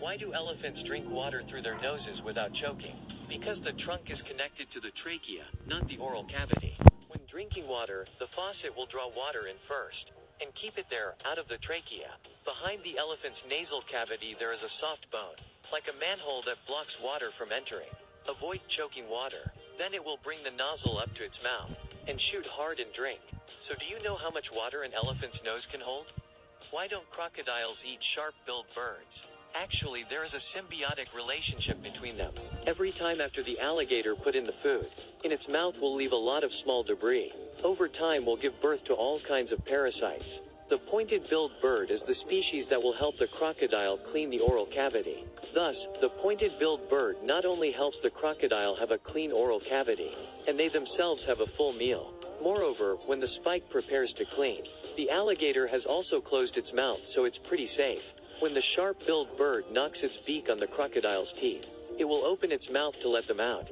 Why do elephants drink water through their noses without choking? Because the trunk is connected to the trachea, not the oral cavity. When drinking water, the faucet will draw water in first, and keep it there, out of the trachea. Behind the elephant's nasal cavity there is a soft bone, like a manhole that blocks water from entering. Avoid choking water. Then it will bring the nozzle up to its mouth, and shoot hard and drink. So do you know how much water an elephant's nose can hold? Why don't crocodiles eat sharp-billed birds? Actually, there is a symbiotic relationship between them. Every time after the alligator put in the food, in its mouth will leave a lot of small debris. Over time will give birth to all kinds of parasites. The pointed-billed bird is the species that will help the crocodile clean the oral cavity. Thus, the pointed-billed bird not only helps the crocodile have a clean oral cavity, and they themselves have a full meal. Moreover, when the spike prepares to clean, the alligator has also closed its mouth, so it's pretty safe. When the sharp-billed bird knocks its beak on the crocodile's teeth, it will open its mouth to let them out.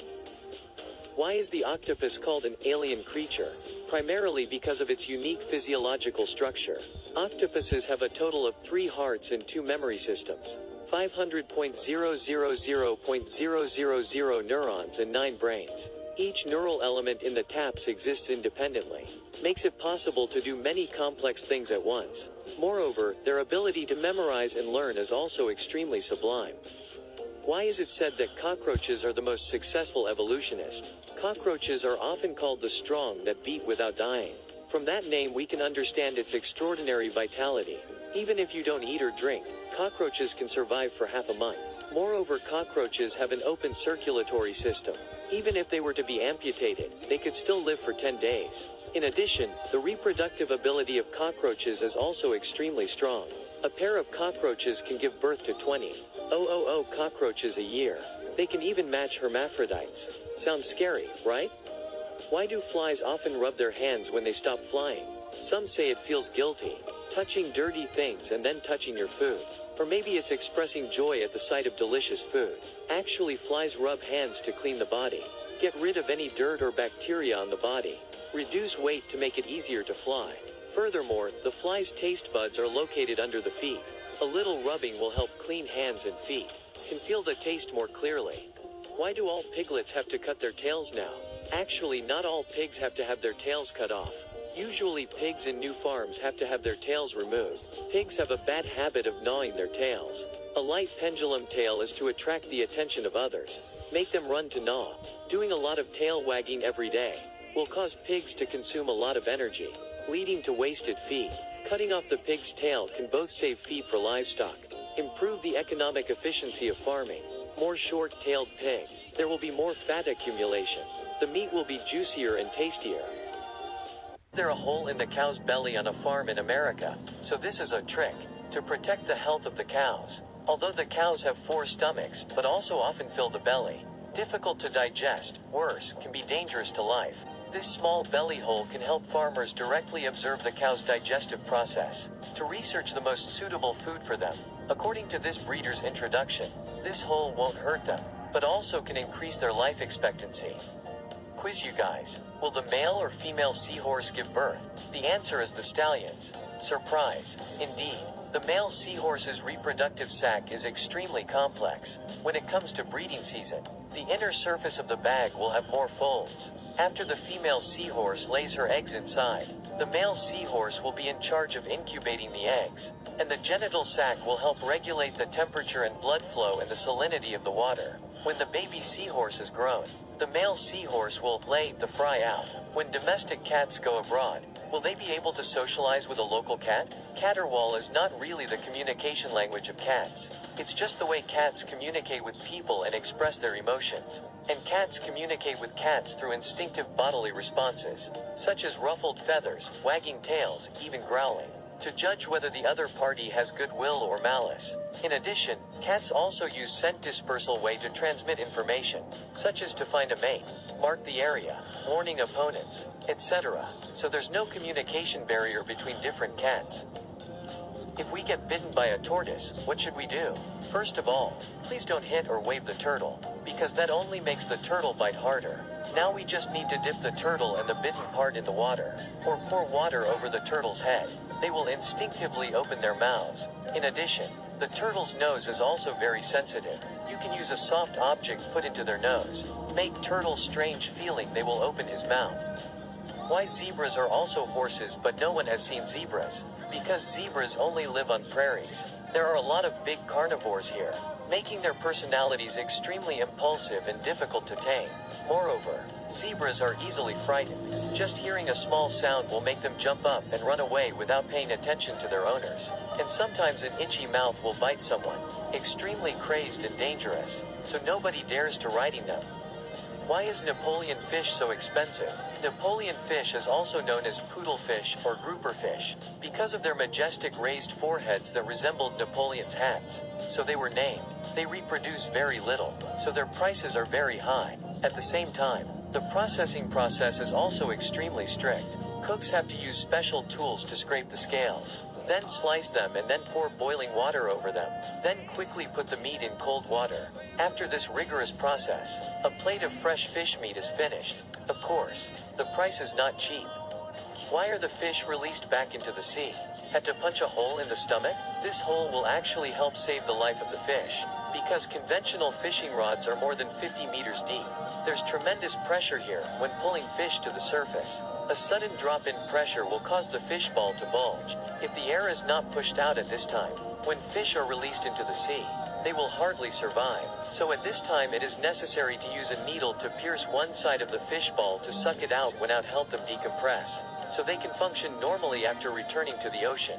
Why is the octopus called an alien creature? Primarily because of its unique physiological structure. Octopuses have a total of 3 hearts and 2 memory systems, 500.000.000 neurons and 9 brains. Each neural element in the taps exists independently, makes it possible to do many complex things at once. Moreover, their ability to memorize and learn is also extremely sublime. Why is it said that cockroaches are the most successful evolutionists? Cockroaches are often called the strong that beat without dying. From that name we can understand its extraordinary vitality. Even if you don't eat or drink, cockroaches can survive for half a month. Moreover, cockroaches have an open circulatory system. Even if they were to be amputated, they could still live for 10 days. In addition, the reproductive ability of cockroaches is also extremely strong. A pair of cockroaches can give birth to 20,000 cockroaches a year. They can even match hermaphrodites. Sounds scary, right? Why do flies often rub their hands when they stop flying? Some say it feels guilty, touching dirty things and then touching your food. Or maybe it's expressing joy at the sight of delicious food. Actually, flies rub hands to clean the body, get rid of any dirt or bacteria on the body, reduce weight to make it easier to fly. Furthermore, the fly's taste buds are located under the feet. A little rubbing will help clean hands and feet. Can feel the taste more clearly. Why do all piglets have to cut their tails now? Actually, not all pigs have to have their tails cut off. Usually pigs in new farms have to have their tails removed. Pigs have a bad habit of gnawing their tails. A light pendulum tail is to attract the attention of others, make them run to gnaw. Doing a lot of tail wagging every day will cause pigs to consume a lot of energy, leading to wasted feed. Cutting off the pig's tail can both save feed for livestock, improve the economic efficiency of farming. More short-tailed pig, there will be more fat accumulation. The meat will be juicier and tastier. There a hole in the cow's belly on a farm in America, so this is a trick to protect the health of the cows. Although the cows have 4 stomachs, but also often fill the belly. Difficult to digest, worse, can be dangerous to life. This small belly hole can help farmers directly observe the cow's digestive process, to research the most suitable food for them. According to this breeder's introduction, this hole won't hurt them, but also can increase their life expectancy. Quiz you guys. Will the male or female seahorse give birth? The answer is the stallions. Surprise. Indeed, the male seahorse's reproductive sac is extremely complex. When it comes to breeding season, the inner surface of the bag will have more folds. After the female seahorse lays her eggs inside, the male seahorse will be in charge of incubating the eggs, and the genital sac will help regulate the temperature and blood flow and the salinity of the water. When the baby seahorse is grown, the male seahorse will lay the fry out. When domestic cats go abroad, will they be able to socialize with a local cat? Caterwaul is not really the communication language of cats. It's just the way cats communicate with people and express their emotions. And cats communicate with cats through instinctive bodily responses, such as ruffled feathers, wagging tails, even growling, to judge whether the other party has goodwill or malice. In addition, cats also use scent dispersal way to transmit information, such as to find a mate, mark the area, warning opponents, etc. So there's no communication barrier between different cats. If we get bitten by a tortoise, what should we do? First of all, please don't hit or wave the turtle, because that only makes the turtle bite harder. Now we just need to dip the turtle and the bitten part in the water, or pour water over the turtle's head. They will instinctively open their mouths. In addition, The turtle's nose is also very sensitive. You can use a soft object put into their nose. Make turtle strange feeling they will open his mouth. Why zebras are also horses but no one has seen zebras? Because zebras only live on prairies. There are a lot of big carnivores here, making their personalities extremely impulsive and difficult to tame. Moreover, zebras are easily frightened. Just hearing a small sound will make them jump up and run away without paying attention to their owners. And sometimes an itchy mouth will bite someone. Extremely crazed and dangerous, so nobody dares to riding them. Why is Napoleon fish so expensive? Napoleon fish is also known as poodle fish or grouper fish, because of their majestic raised foreheads that resembled Napoleon's hats. So they were named. They reproduce very little, so their prices are very high. At the same time, the processing process is also extremely strict. Cooks have to use special tools to scrape the scales, then slice them and then pour boiling water over them, then quickly put the meat in cold water. After this rigorous process, a plate of fresh fish meat is finished. Of course, the price is not cheap. Why are the fish released back into the sea? Had to punch a hole in the stomach? This hole will actually help save the life of the fish, because conventional fishing rods are more than 50 meters deep. There's tremendous pressure here when pulling fish to the surface. A sudden drop in pressure will cause the fish ball to bulge. If the air is not pushed out at this time, when fish are released into the sea, they will hardly survive. So at this time it is necessary to use a needle to pierce one side of the fish ball to suck it out without help them decompress, so they can function normally after returning to the ocean.